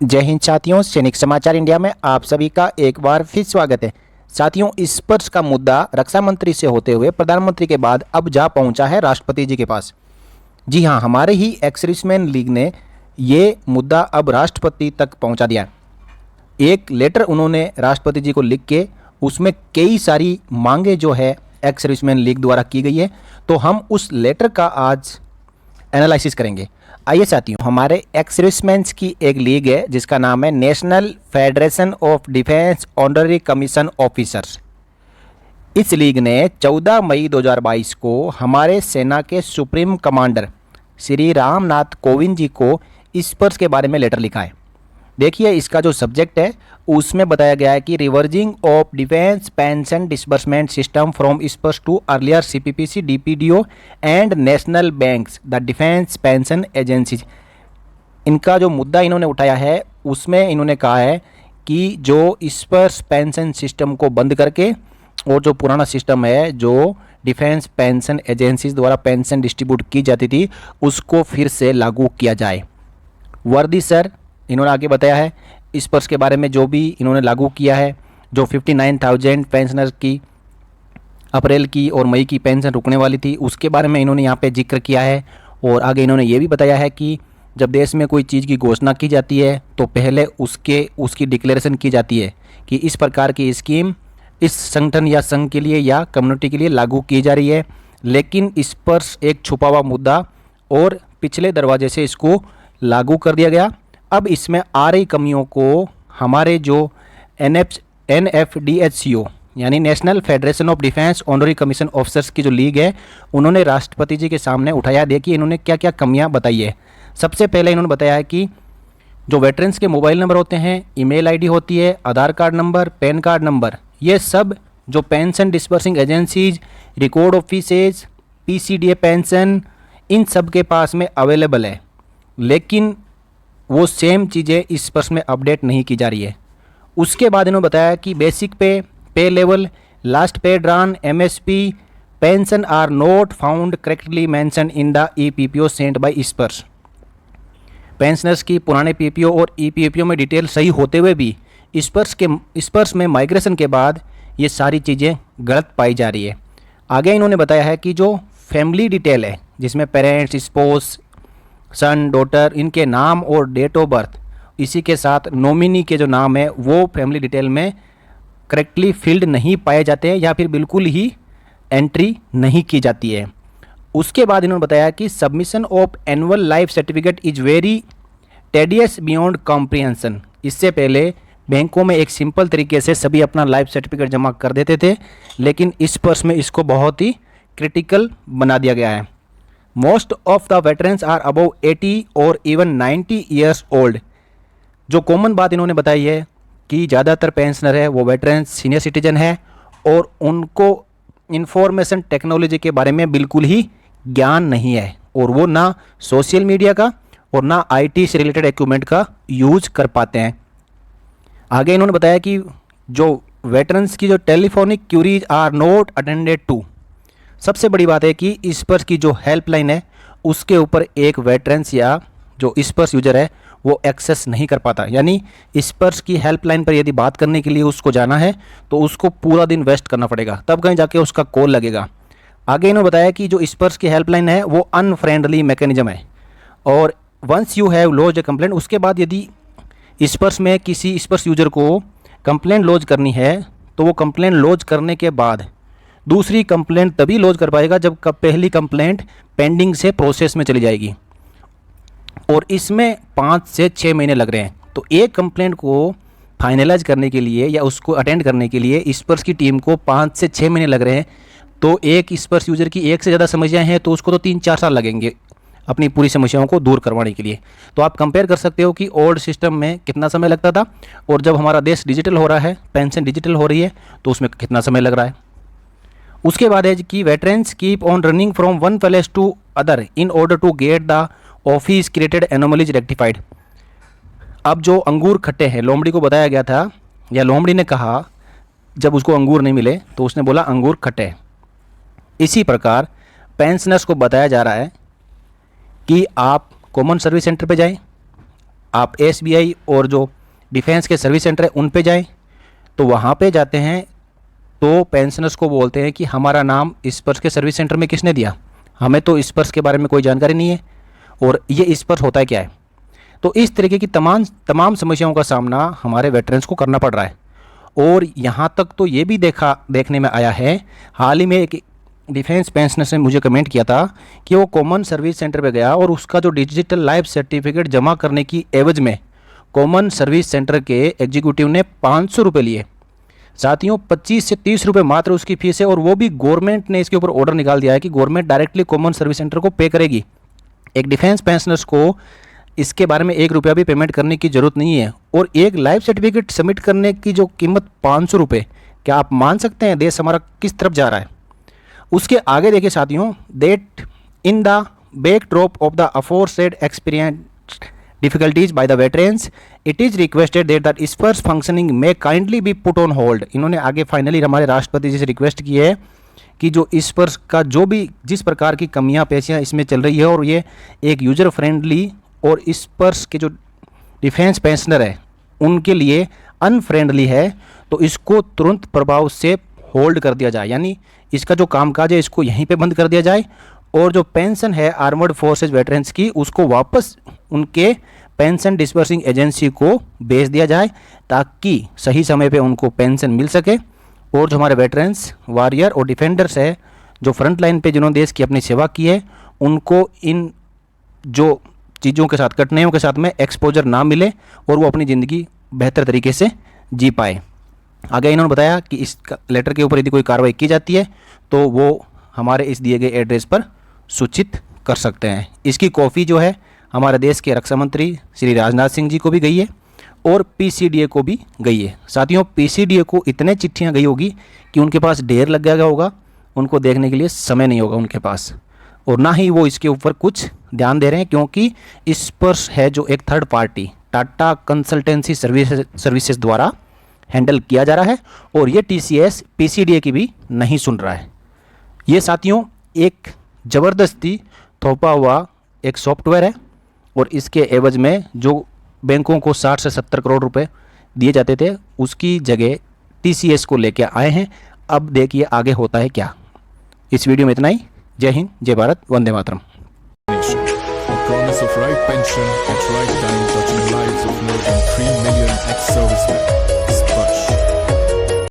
जय हिंद साथियों, सैनिक समाचार इंडिया में आप सभी का एक बार फिर स्वागत है। साथियों, इस पर का मुद्दा रक्षा मंत्री से होते हुए प्रधानमंत्री के बाद अब जा पहुंचा है राष्ट्रपति जी के पास। जी हां, हमारे ही एक्स सर्विसमैन लीग ने ये मुद्दा अब राष्ट्रपति तक पहुंचा दिया। एक लेटर उन्होंने राष्ट्रपति जी को लिख के उसमें कई सारी मांगे जो है एक्स सर्विसमैन लीग द्वारा की गई है, तो हम उस लेटर का आज एनालिसिस करेंगे। आइए साथियों, हमारे एक्स सर्विसमैन्स की एक लीग है जिसका नाम है national federation of defence honorary commission officers. इस लीग ने 14 मई 2022 को हमारे सेना के सुप्रीम कमांडर श्री रामनाथ कोविंद जी को इस पर के बारे में लेटर लिखा है। देखिए, इसका जो सब्जेक्ट है उसमें बताया गया है कि reversing of defence pension disbursement system from SPARSH to earlier CPPC DPDO and national banks the defence pension agencies. इनका जो मुद्दा इन्होंने उठाया है उसमें इन्होंने कहा है कि जो स्पर्स पेंशन सिस्टम को बंद करके और जो पुराना सिस्टम है जो डिफेंस पेंशन एजेंसीज द्वारा पेंशन डिस्ट्रीब्यूट की जाती थी उसको फिर से लागू किया जाए। वर्दी सर इन्होंने आगे बताया है इस पर्स के बारे में जो भी इन्होंने लागू किया है, जो 59,000 पेंशनर की अप्रैल की और मई की पेंशन रुकने वाली थी उसके बारे में इन्होंने यहाँ पे जिक्र किया है। और आगे इन्होंने ये भी बताया है कि जब देश में कोई चीज़ की घोषणा की जाती है तो पहले उसकी डिक्लेरेशन की जाती है कि इस प्रकार की स्कीम इस संगठन या संघ के लिए या कम्युनिटी के लिए लागू की जा रही है, लेकिन इस पर एक छुपा हुआ मुद्दा और पिछले दरवाजे से इसको लागू कर दिया गया। अब इसमें आ रही कमियों को हमारे जो NFDHCO यानी national federation of defence honorary commission officers की जो लीग है उन्होंने राष्ट्रपति जी के सामने उठाया। देखिए इन्होंने क्या क्या कमियां बताई है। सबसे पहले इन्होंने बताया है कि जो वेटरन्स के मोबाइल नंबर होते हैं, ईमेल आईडी होती है, Aadhaar card number, PAN card number, ये सब जो pension disbursing agencies, record offices, PCDA pension, इन सब के पास में अवेलेबल है, लेकिन वो सेम चीज़ें इस पर्स में अपडेट नहीं की जा रही है। उसके बाद इन्होंने बताया कि basic pay level, last pay drawn, MSP pension are not found correctly mention in the EPPO sent by Sparsh. Pensioners की पुराने PPO और EPPO में डिटेल सही होते हुए भी स्पर्स में माइग्रेशन के बाद ये सारी चीज़ें गलत पाई जा रही है। आगे इन्होंने बताया है कि जो फैमिली डिटेल है जिसमें पेरेंट्स, स्पोस, सन, डॉटर, इनके नाम और डेट ऑफ बर्थ, इसी के साथ नॉमिनी के जो नाम है वो फैमिली डिटेल में करेक्टली फील्ड नहीं पाए जाते हैं या फिर बिल्कुल ही एंट्री नहीं की जाती है। उसके बाद इन्होंने बताया कि submission of annual life certificate is very tedious beyond comprehension. इससे पहले बैंकों में एक सिंपल तरीके से सभी अपना लाइफ सर्टिफिकेट जमा कर देते थे, लेकिन इस पर्स में इसको बहुत ही क्रिटिकल बना दिया गया है। Most of the veterans are above 80 और इवन 90 ईयर्स ओल्ड। जो कॉमन बात इन्होंने बताई है कि ज़्यादातर पेंशनर है वो वेटरन्स सीनियर सिटीजन है और उनको इंफॉर्मेशन टेक्नोलॉजी के बारे में बिल्कुल ही ज्ञान नहीं है और वो ना सोशल मीडिया का और ना IT से रिलेटेड इक्विपमेंट का यूज कर पाते हैं। आगे इन्होंने बताया कि जो वेटरन्स की जो telephonic queries are not attended to. सबसे बड़ी बात है कि इस पर की जो हेल्पलाइन है उसके ऊपर एक वेटरन्स या जो इस पर यूजर है वो एक्सेस नहीं कर पाता। यानी इस पर की हेल्पलाइन पर यदि बात करने के लिए उसको जाना है तो उसको पूरा दिन वेस्ट करना पड़ेगा, तब कहीं जाके उसका कॉल लगेगा। आगे इन्होंने बताया कि जो इस पर की हेल्पलाइन है वो अनफ्रेंडली मैकेनिज्म है और once you have lodge a complaint, उसके बाद यदि इस पर में किसी इस पर यूजर को कंप्लेंट लॉज करनी है तो वो कंप्लेंट लॉज करने के बाद दूसरी कंप्लेंट तभी लॉज कर पाएगा जब पहली कंप्लेंट पेंडिंग से प्रोसेस में चली जाएगी और इसमें 5 से 6 महीने लग रहे हैं। तो एक कंप्लेंट को फाइनलाइज करने के लिए या उसको अटेंड करने के लिए स्पर्स की टीम को 5 से 6 महीने लग रहे हैं। तो एक स्पर्स यूजर की एक से ज़्यादा समस्याएं हैं तो उसको तो 3-4 साल लगेंगे अपनी पूरी समस्याओं को दूर करवाने के लिए। तो आप कंपेयर कर सकते हो कि ओल्ड सिस्टम में कितना समय लगता था और जब हमारा देश डिजिटल हो रहा है, पेंशन डिजिटल हो रही है, तो उसमें कितना समय लग रहा है। उसके बाद है कि veterans keep on running from one palace to other in order to get the office created anomalies rectified. अब जो अंगूर खट्टे हैं, लोमड़ी को बताया गया था या लोमड़ी ने कहा जब उसको अंगूर नहीं मिले तो उसने बोला अंगूर खट्टे हैं। इसी प्रकार पेंशनर्स को बताया जा रहा है कि आप कॉमन सर्विस सेंटर पे जाएं, आप SBI और जो डिफेंस के सर्विस सेंटर है उन पे जाएं, तो वहाँ पे जाते हैं तो पेंशनर्स को बोलते हैं कि हमारा नाम स्पर्श के सर्विस सेंटर में किसने दिया, हमें तो स्पर्श के बारे में कोई जानकारी नहीं है और ये स्पर्श होता है क्या है। तो इस तरीके की तमाम समस्याओं का सामना हमारे वेटरन्स को करना पड़ रहा है। और यहाँ तक तो ये भी देखने में आया है, हाल ही में एक डिफेंस पेंशनर ने मुझे कमेंट किया था कि वो कॉमन सर्विस सेंटर पे गया और उसका जो डिजिटल लाइफ सर्टिफिकेट जमा करने की एवज में कॉमन सर्विस सेंटर के एग्जीक्यूटिव ने 500 रुपये लिए। साथियों 25 से 30 रुपये मात्र उसकी फीस है और वो भी गवर्नमेंट ने इसके ऊपर ऑर्डर निकाल दिया है कि government directly common service centre को पे करेगी। एक डिफेंस पेंशनर्स को इसके बारे में 1 रुपया भी पेमेंट करने की ज़रूरत नहीं है। और एक लाइफ सर्टिफिकेट सबमिट करने की जो कीमत 500 रुपये, क्या आप मान सकते हैं देश हमारा किस तरफ जा रहा है। उसके आगे देखिए साथियों, that in the backdrop of the aforesaid experience difficulties by the veterans, it is requested that the स्पर्श functioning may kindly be put on hold। इन्होंने आगे फाइनली हमारे राष्ट्रपति जी से रिक्वेस्ट की है कि जो स्पर्श का जो भी जिस प्रकार की कमियां पेशियां इसमें चल रही है और ये एक यूजर फ्रेंडली और स्पर्श के जो डिफेंस पेंशनर है उनके लिए अनफ्रेंडली है, तो इसको तुरंत प्रभाव से होल्ड कर दिया जाए, यानी इसका जो कामकाज है इसको यहीं पे बंद कर दिया जाए और जो पेंशन है आर्मर्ड फोर्सेज वेटरन्स की उसको वापस उनके पेंशन डिस्पर्सिंग एजेंसी को भेज दिया जाए ताकि सही समय पे उनको पेंशन मिल सके। और जो हमारे वेटरन्स वॉरियर और डिफेंडर्स है जो फ्रंट लाइन पे जिन्होंने देश की अपनी सेवा की है उनको इन जो चीज़ों के साथ कठिनाइयों के साथ में एक्सपोजर ना मिले और वो अपनी ज़िंदगी बेहतर तरीके से जी पाए। आगे इन्होंने बताया कि इस लेटर के ऊपर यदि कोई कार्रवाई की जाती है तो वो हमारे इस दिए गए एड्रेस पर सूचित कर सकते हैं। इसकी कॉपी जो है हमारे देश के रक्षा मंत्री श्री राजनाथ सिंह जी को भी गई है और PCDA को भी गई है। साथियों PCDA को इतने चिट्ठियां गई होगी कि उनके पास ढेर लग गया होगा, उनको देखने के लिए समय नहीं होगा उनके पास, और ना ही वो इसके ऊपर कुछ ध्यान दे रहे हैं क्योंकि इस पर है जो एक third party Tata consultancy services द्वारा हैंडल किया जा रहा है और ये TCS PCDA की भी नहीं सुन रहा है। ये साथियों एक ज़बरदस्ती थोपा हुआ एक सॉफ्टवेयर है और इसके एवज में जो बैंकों को 60 से 70 करोड़ रुपए दिए जाते थे उसकी जगह TCS को लेके आए हैं। अब देखिए आगे होता है क्या। इस वीडियो में इतना ही। जय हिंद, जय Bharat, Vande Mataram. A promise of right pension at right time, touching lives of more than 3 million ex-servicemen.